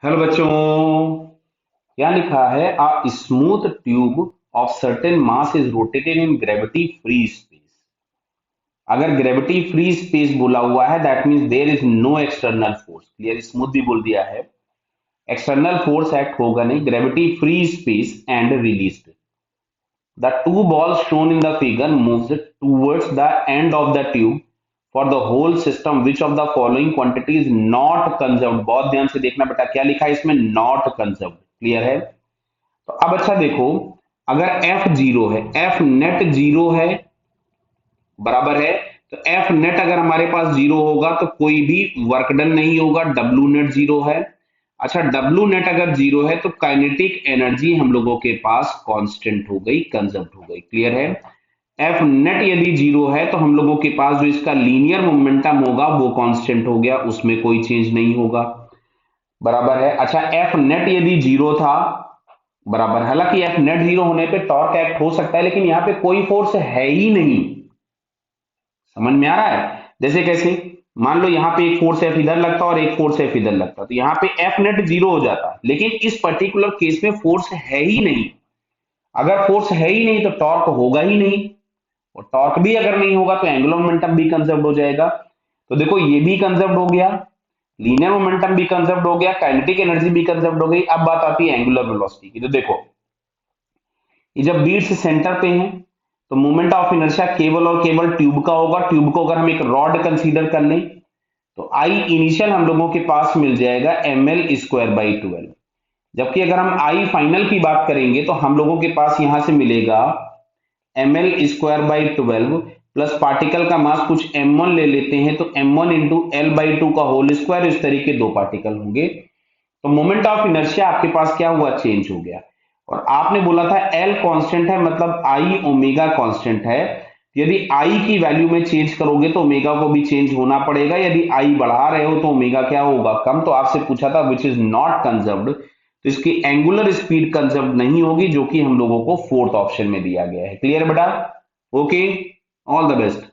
Hello बच्चों। क्या लिखा है? A smooth tube of certain mass is rotated in gravity free space. अगर ग्रेविटी फ्री स्पेस बोला हुआ है that means there is no external force. Clear? Smooth भी बोल दिया है, एक्सटर्नल फोर्स एक्ट होगा नहीं, gravity free space and released. The two balls shown in the figure moves towards the end of the tube for the whole system. Which of the following quantity is not conserved? बहुत ध्यान से देखना बेटा, क्या लिखा है इसमें? Not conserved. Clear है? तो अब अच्छा देखो, अगर एफ जीरो है, एफ नेट जीरो है, बराबर है, तो एफ नेट अगर हमारे पास जीरो होगा तो कोई भी वर्क डन नहीं होगा, डब्ल्यू नेट जीरो है। अच्छा, डब्ल्यू नेट अगर जीरो है तो काइनेटिक एनर्जी हम लोगों के पास कांस्टेंट हो गई, कंजर्व हो गई। क्लियर है? एफ नेट यदि जीरो है तो हम लोगों के पास जो इसका लीनियर मोमेंटम होगा वो कांस्टेंट हो गया, उसमें कोई चेंज नहीं होगा। बराबर है? अच्छा, एफ नेट यदि जीरो था, बराबर, हालांकि एफ नेट जीरो होने पे टॉर्क एक्ट हो सकता है लेकिन यहां पे कोई फोर्स है ही नहीं। समझ में आ रहा है? जैसे कैसे? मान लो यहाँ पे एक फोर्स एफ इधर लगता और एक फोर्स एफ इधर लगता, तो यहाँ पे एफ नेट जीरो हो जाता, लेकिन इस पर्टिकुलर केस में फोर्स है ही नहीं। अगर फोर्स है ही नहीं तो टॉर्क होगा ही नहीं, और टॉर्क भी अगर नहीं होगा तो एंगुलर मोमेंटम भी कंजर्व हो जाएगा। तो देखो, ये भी कंजर्व हो गया, लीनियर मोमेंटम भी कंजर्व हो गया, काइनेटिक एनर्जी भी कंजर्व हो गई। अब बात आती है एंगुलर वेलोसिटी की। तो देखो, ये जब बीट्स सेंटर पे हैं तो मोमेंट ऑफ इनर्शिया केवल और केवल ट्यूब का होगा। ट्यूब को अगर हम एक रॉड कंसीडर कर लें तो आई इनिशियल हम लोगों के पास मिल जाएगा ml² बाई 12। जबकि अगर हम आई फाइनल की बात करेंगे तो हम लोगों के पास यहां से मिलेगा ml² बाई 12 प्लस पार्टिकल का मास कुछ m1 ले लेते हैं तो m1 into L by two का होल स्क्वायर। इस तरीके दो पार्टिकल होंगे तो मोमेंट ऑफ इनर्शिया आपके पास क्या हुआ? चेंज हो गया। और आपने बोला था एल कांस्टेंट है, मतलब आई ओमेगा कांस्टेंट है। यदि आई की वैल्यू में चेंज करोगे तो ओमेगा को भी चेंज होना पड़ेगा। यदि आई बढ़ा रहे हो तो ओमेगा क्या होगा? कम। तो आपसे पूछा था विच इज नॉट कंजर्व्ड, तो इसकी एंगुलर स्पीड कंजर्व नहीं होगी, जो कि हम लोगों को फोर्थ ऑप्शन में दिया गया है। क्लियर बेटा? Okay, all the best.